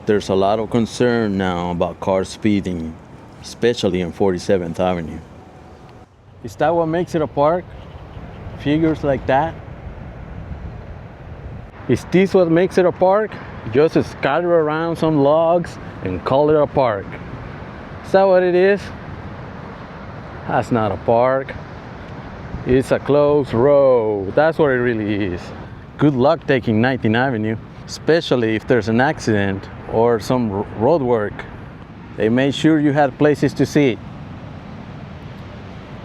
There's a lot of concern now about cars speeding, especially on 47th Avenue. Is that what makes it a park? Figures like that? Is this what makes it a park? Just scatter around some logs and call it a park. Is that what it is? That's not a park. It's a closed road. That's what it really is. Good luck taking 19th Avenue, especially if there's an accident or some road work. They made sure you had places to sit.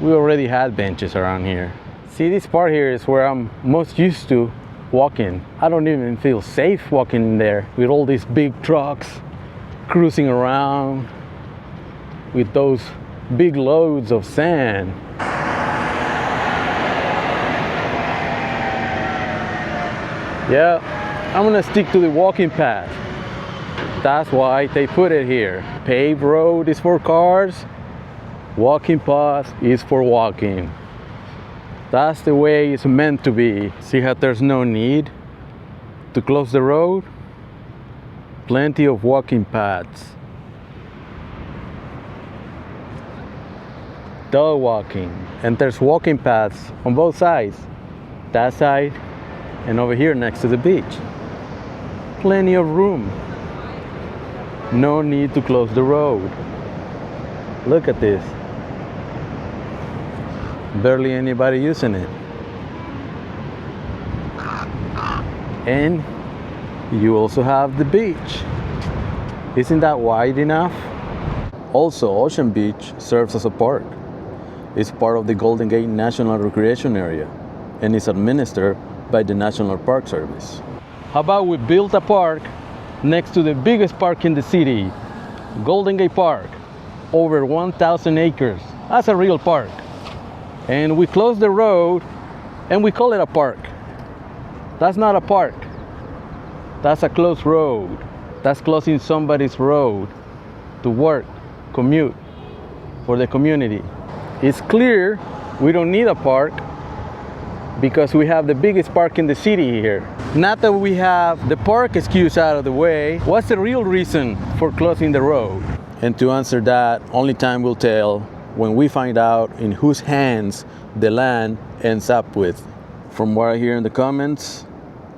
We already had benches around here. See, this part here is where I'm most used to walking. I don't even feel safe walking in there with all these big trucks cruising around with those big loads of sand. Yeah, I'm gonna stick to the walking path. That's why they put it here. Paved road is for cars, walking path is for walking. That's the way it's meant to be. See how there's no need to close the road? Plenty of walking paths. Dog walking. And there's walking paths on both sides. That side and over here next to the beach. Plenty of room. No need to close the road. Look at this. Barely anybody using it. And you also have the beach. Isn't that wide enough? Also, Ocean Beach serves as a park. It's part of the Golden Gate National Recreation Area and is administered by the National Park Service. How about we build a park next to the biggest park in the city, Golden Gate Park, over 1,000 acres. That's a real park. And we close the road and we call it a park. That's not a park. That's a closed road. That's closing somebody's road to work, commute for the community. It's clear we don't need a park because we have the biggest park in the city here. Not that we have the park excuse out of the way, what's the real reason for closing the road? And to answer that, only time will tell when we find out in whose hands the land ends up with. From what I hear in the comments,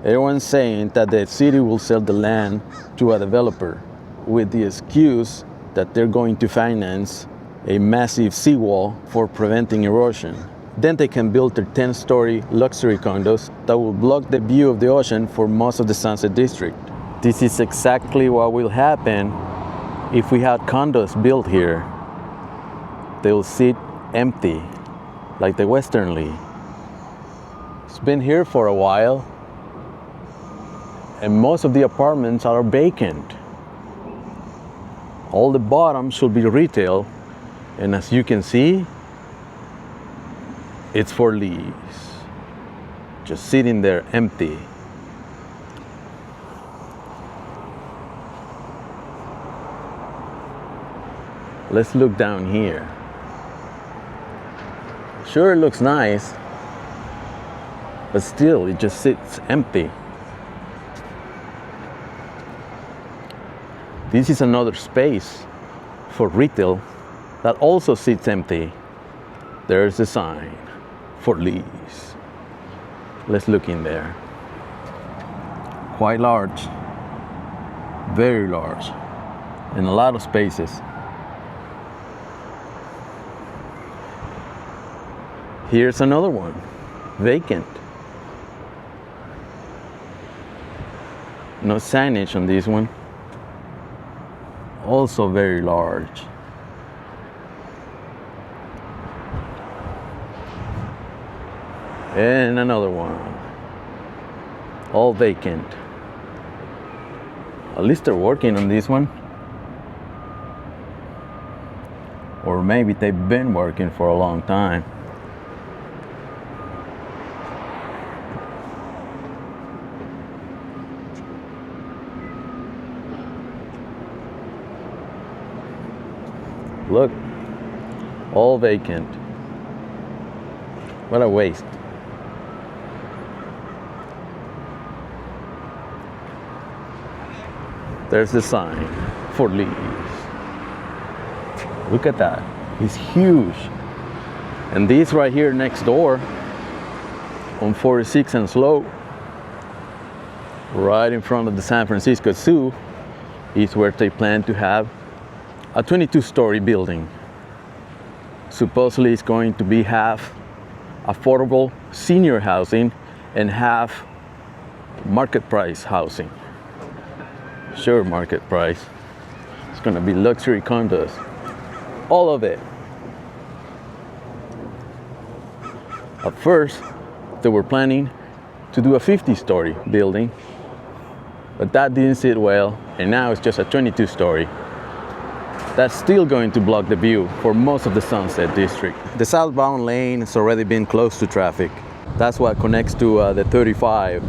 everyone's saying that the city will sell the land to a developer with the excuse that they're going to finance a massive seawall for preventing erosion. Then they can build their 10-story luxury condos that will block the view of the ocean for most of the Sunset District. This is exactly what will happen if we had condos built here. They'll sit empty, like the Westernly. It's been here for a while, and most of the apartments are vacant. All the bottom should be retail, and as you can see, it's for lease. Just sitting there empty. Let's look down here. Sure, it looks nice, but still, it just sits empty. This is another space for retail that also sits empty. There's a sign for lease. Let's look in there. Quite large, very large, and a lot of spaces. Here's another one, vacant. No signage on this one. Also very large. And another one, all vacant. At least they're working on this one. Or maybe they've been working for a long time. Look, all vacant. What a waste. There's the sign for lease. Look at that. It's huge. And this right here next door on 46 and Slope, right in front of the San Francisco Zoo, is where they plan to have a 22-story building. Supposedly it's going to be half affordable senior housing and half market price housing. Sure, market price. It's gonna be luxury condos. All of it. At first, they were planning to do a 50-story building, but that didn't sit well, and now it's just a 22-story. That's still going to block the view for most of the Sunset District. The southbound lane has already been closed to traffic. That's what connects to the 35.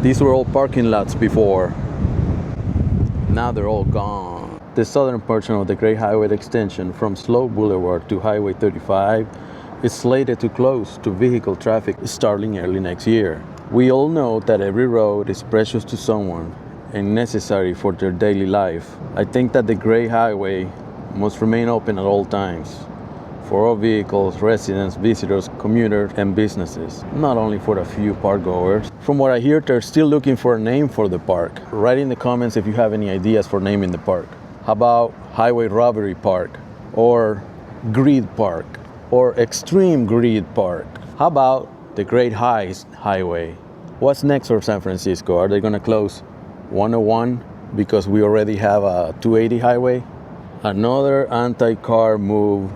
These were all parking lots before. Now they're all gone. The southern portion of the Great Highway extension from Slope Boulevard to Highway 35 is slated to close to vehicle traffic starting early next year. We all know that every road is precious to someone and necessary for their daily life. I think that the Great Highway must remain open at all times for all vehicles, residents, visitors, commuters, and businesses, not only for a few park goers. From what I hear, they're still looking for a name for the park. Write in the comments if you have any ideas for naming the park. How about Highway Robbery Park, or Greed Park, or Extreme Greed Park? How about the Great Heights Highway? What's next for San Francisco? Are they gonna close 101 because we already have a 280 highway? Another anti-car move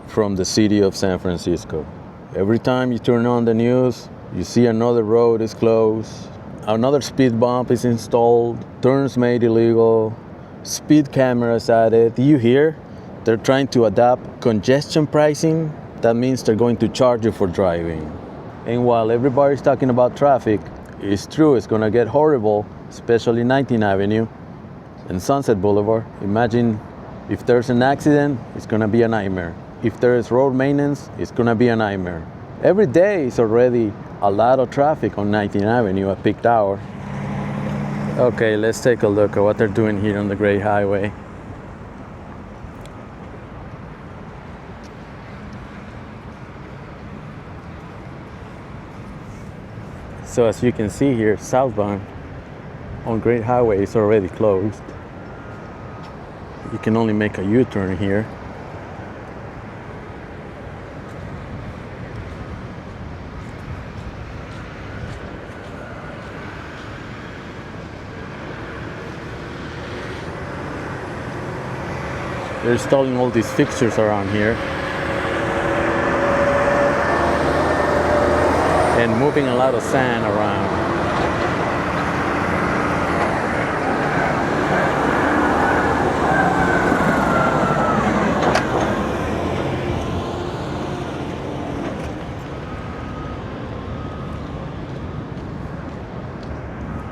from the city of San Francisco. Every time you turn on the news, you see another road is closed, another speed bump is installed, turns made illegal, speed cameras added. Do you hear? They're trying to adapt congestion pricing. That means they're going to charge you for driving. And while everybody's talking about traffic, it's true, it's gonna get horrible, especially 19th Avenue and Sunset Boulevard. Imagine if there's an accident, it's gonna be a nightmare. If there is road maintenance, it's gonna be a nightmare. Every day is already a lot of traffic on 19th Avenue at peak hour. Okay, let's take a look at what they're doing here on the Great Highway. So as you can see here, southbound on Great Highway is already closed. You can only make a U-turn here. They're installing all these fixtures around here and moving a lot of sand around.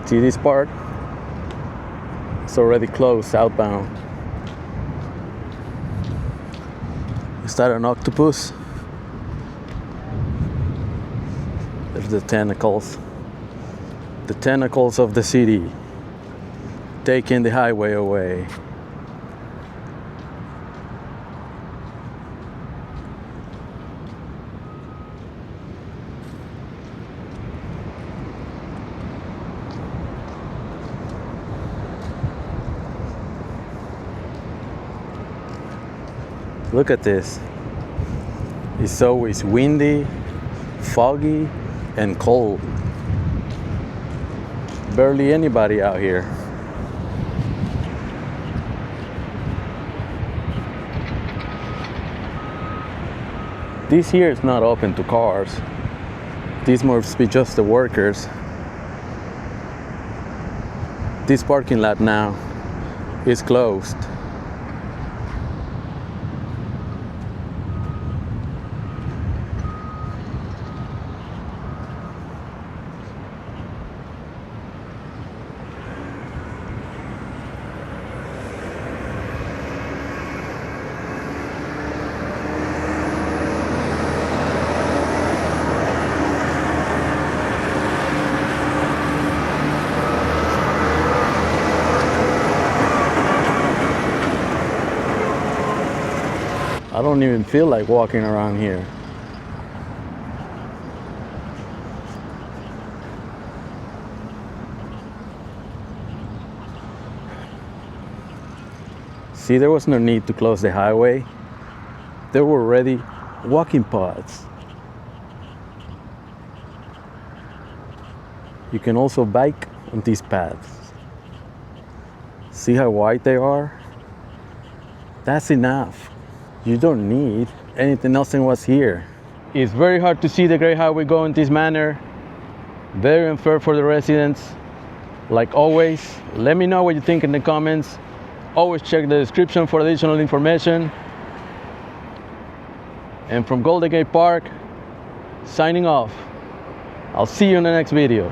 See this part? It's already closed southbound. Is that an octopus? There's the tentacles. The tentacles of the city taking the highway away. Look at this. It's always windy, foggy, and cold. Barely anybody out here. This here is not open to cars. This must be just the workers. This parking lot now is closed. I don't even feel like walking around here. See, there was no need to close the highway. There were already walking paths. You can also bike on these paths. See how wide they are? That's enough. You don't need anything else than what's here. It's very hard to see the Great Highway go in this manner. Very unfair for the residents. Like always, let me know what you think in the comments. Always check the description for additional information. And from Golden Gate Park, signing off. I'll see you in the next video.